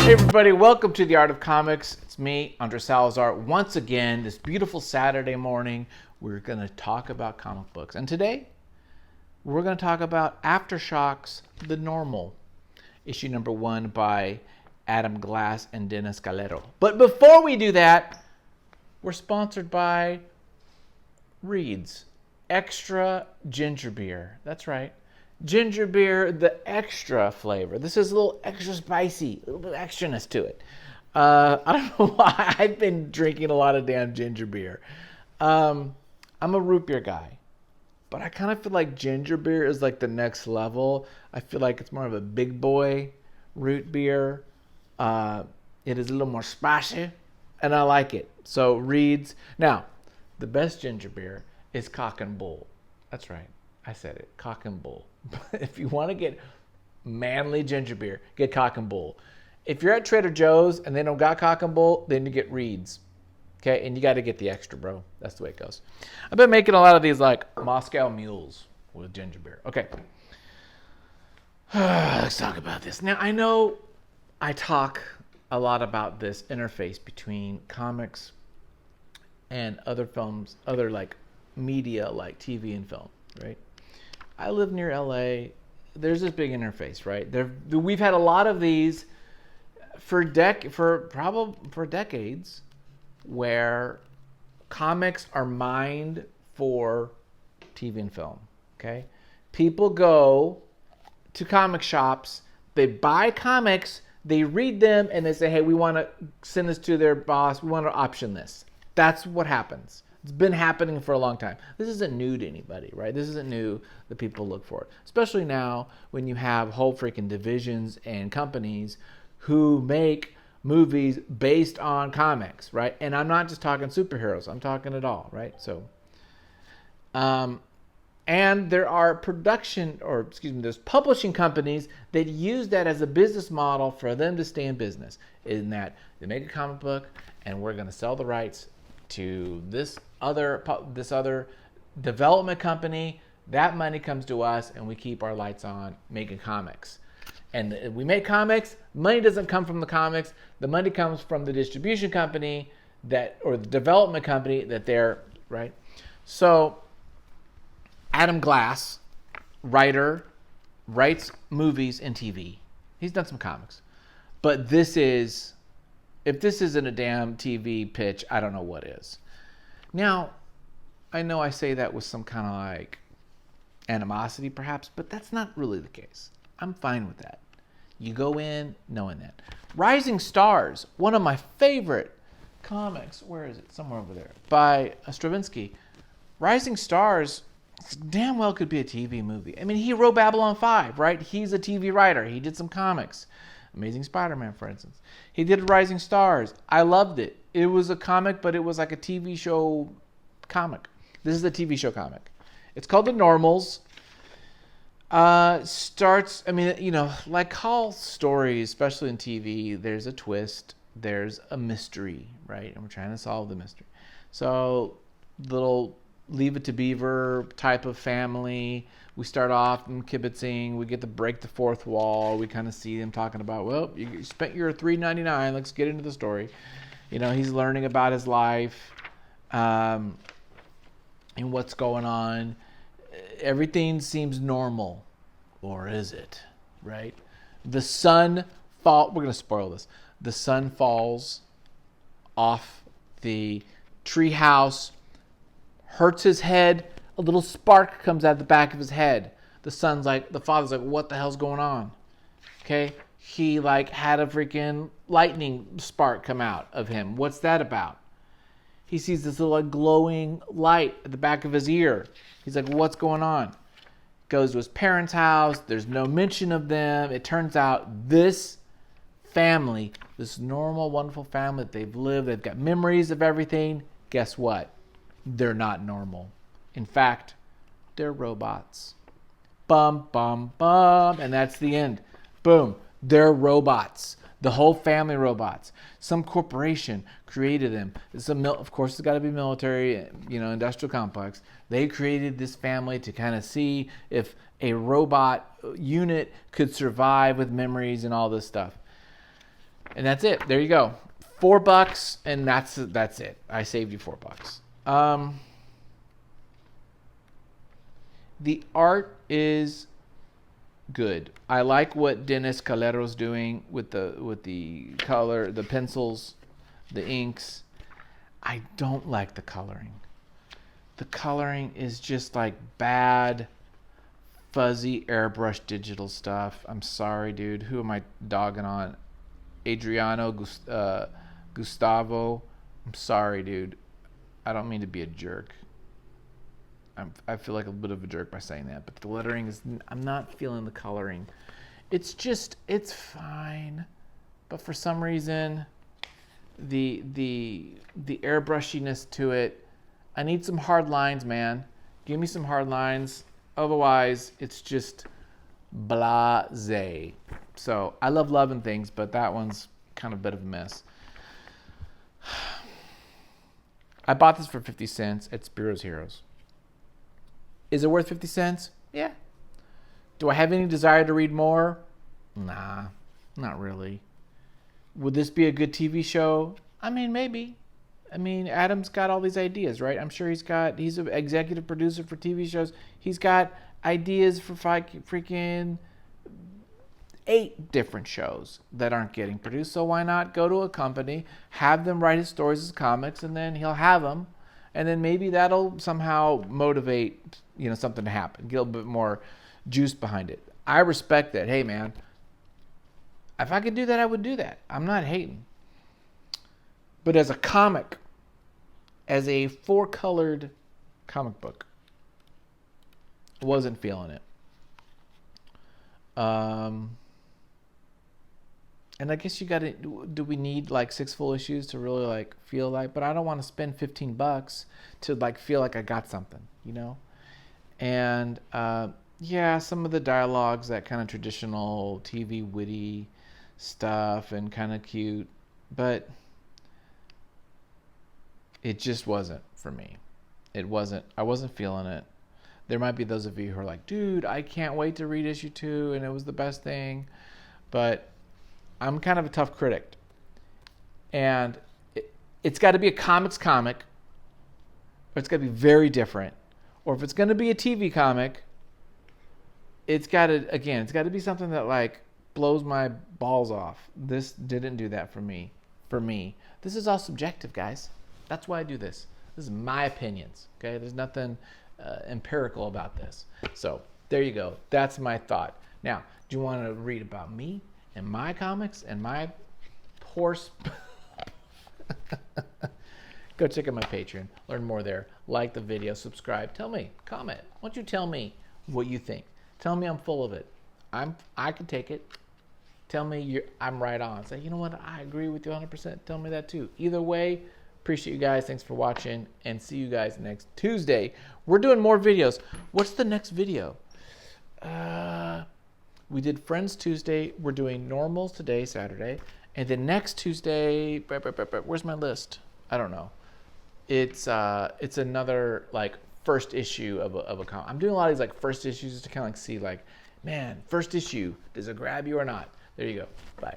Hey everybody, welcome to The Art of Comics. It's me, Andre Salazar. Once again, this beautiful Saturday morning, we're going to talk about comic books. And today, we're going to talk about Aftershocks, The Normal, issue number 1 by Adam Glass and Dennis Galero. But before we do that, we're sponsored by Reed's Extra Ginger Beer. That's right. Ginger beer, the extra flavor. This is a little extra spicy, a little bit of extraness to it. I don't know why I've been drinking a lot of damn ginger beer. I'm a root beer guy, but I kind of feel like ginger beer is like the next level. I feel like it's more of a big boy root beer. It is a little more spicy, and I like it. So Reed's. Now, the best ginger beer is Cock and Bull. That's right. I said it. Cock and Bull. If you want to get manly ginger beer, get Cock and Bull. If you're at Trader Joe's and they don't got Cock and Bull, then you get Reed's. Okay? And you got to get the extra, bro. That's the way it goes. I've been making a lot of these like Moscow mules with ginger beer. Okay. Let's talk about this. Now, I know I talk a lot about this interface between comics and other films, other like media like TV and film, right? I live near LA. There's this big interface, right? We've had a lot of these for decades, where comics are mined for TV and film. Okay, people go to comic shops, they buy comics, they read them, and they say, "Hey, we want to send this to their boss. We want to option this." That's what happens. It's been happening for a long time. This isn't new to anybody, right? This isn't new that people look for it. Especially now when you have whole freaking divisions and companies who make movies based on comics, right? And I'm not just talking superheroes. I'm talking it all, right? So, and there are there's publishing companies that use that as a business model for them to stay in business. In that they make a comic book and we're going to sell the rights to this other development company. That money comes to us and we keep our lights on making comics. And we make comics, money doesn't come from the comics, the money comes from the distribution company or the development company that they're, right? So Adam Glass, writer, writes movies and TV. He's done some comics. But if this isn't a damn TV pitch, I don't know what is. Now, I know I say that with some kind of like animosity perhaps, but that's not really the case. I'm fine with that. You go in knowing that. Rising Stars, one of my favorite comics, where is it? Somewhere over there, by Stravinsky. Rising Stars damn well could be a TV movie. I mean, he wrote Babylon 5, right? He's a TV writer. He did some comics. Amazing Spider-Man, for instance. He did Rising Stars. I loved it. It was a comic, but it was like a TV show comic. This is a TV show comic. It's called The Normals. Like all stories, especially in TV, there's a twist. There's a mystery, right? And we're trying to solve the mystery. So, little Leave It to Beaver type of family. We start off in kibitzing. We get to break the fourth wall. We kind of see them talking about, well, you spent your $3.99. Let's get into the story. You know, he's learning about his life and what's going on. Everything seems normal. Or is it? Right? The sun we're going to spoil this. The sun falls off the treehouse, hurts his head. A little spark comes out the back of his head. The father's like, what the hell's going on? Okay? He had a freaking lightning spark come out of him. What's that about? He sees this little glowing light at the back of his ear. He's like, what's going on? Goes to his parents' house. There's no mention of them. It turns out this family, this normal, wonderful family that they've lived, they've got memories of everything. Guess what? They're not normal. In fact, they're robots. Bum, bum, bum. And that's the end. Boom. They're robots. The whole family robots. Some corporation created them. Of course, it's got to be military, industrial complex. They created this family to kind of see if a robot unit could survive with memories and all this stuff. And that's it. There you go. $4, and that's it. I saved you $4. The art is good. I like what Dennis Calero's doing with the color, the pencils, the inks. I don't like the coloring. The coloring is just like bad, fuzzy airbrush digital stuff. I'm sorry, dude. Who am I dogging on? Gustavo. I'm sorry, dude. I don't mean to be a jerk. I feel like a bit of a jerk by saying that, but the lettering is, I'm not feeling the coloring. It's fine, but for some reason, the airbrushiness to it, I need some hard lines, man. Give me some hard lines. Otherwise, it's just blasé. So I love loving things, but that one's kind of a bit of a mess. I bought this for 50 cents at Spiro's Heroes. Is it worth 50 cents? Yeah. Do I have any desire to read more? Nah, not really. Would this be a good TV show? I mean, maybe. I mean, Adam's got all these ideas, right? I'm sure he's an executive producer for TV shows. He's got ideas for freaking 8 different shows that aren't getting produced. So why not go to a company, have them write his stories as comics, and then he'll have them. And then maybe that'll somehow motivate, something to happen. Get a little bit more juice behind it. I respect that. Hey, man, if I could do that, I would do that. I'm not hating. But as a comic, as a 4-colored comic book, I wasn't feeling it. And I guess do we need like 6 full issues to really like feel like, but I don't want to spend $15 to like feel like I got something, And yeah, some of the dialogues, that kind of traditional TV witty stuff and kind of cute, but it just wasn't for me. I wasn't feeling it. There might be those of you who are like, dude, I can't wait to read issue 2 and it was the best thing. But I'm kind of a tough critic. And it's got to be a comic, or it's got to be very different. Or if it's going to be a TV comic, it's got to be something that like blows my balls off. This didn't do that for me. This is all subjective, guys. That's why I do this. This is my opinions, okay? There's nothing empirical about this. So there you go. That's my thought. Now, do you want to read about me and my comics and my horse? Go check out my Patreon. Learn more there. Like the video. Subscribe. Tell me. Comment. Why don't you tell me what you think? Tell me I'm full of it. I can take it. Tell me I'm right on. Say, you know what? I agree with you 100%. Tell me that too. Either way, appreciate you guys. Thanks for watching, and see you guys next Tuesday. We're doing more videos. What's the next video? We did Friends Tuesday. We're doing Normals today, Saturday. And then next Tuesday, where's my list? I don't know. It's another like first issue of a comic. I'm doing a lot of these like first issues to kind of like see like, man, first issue, does it grab you or not? There you go. Bye.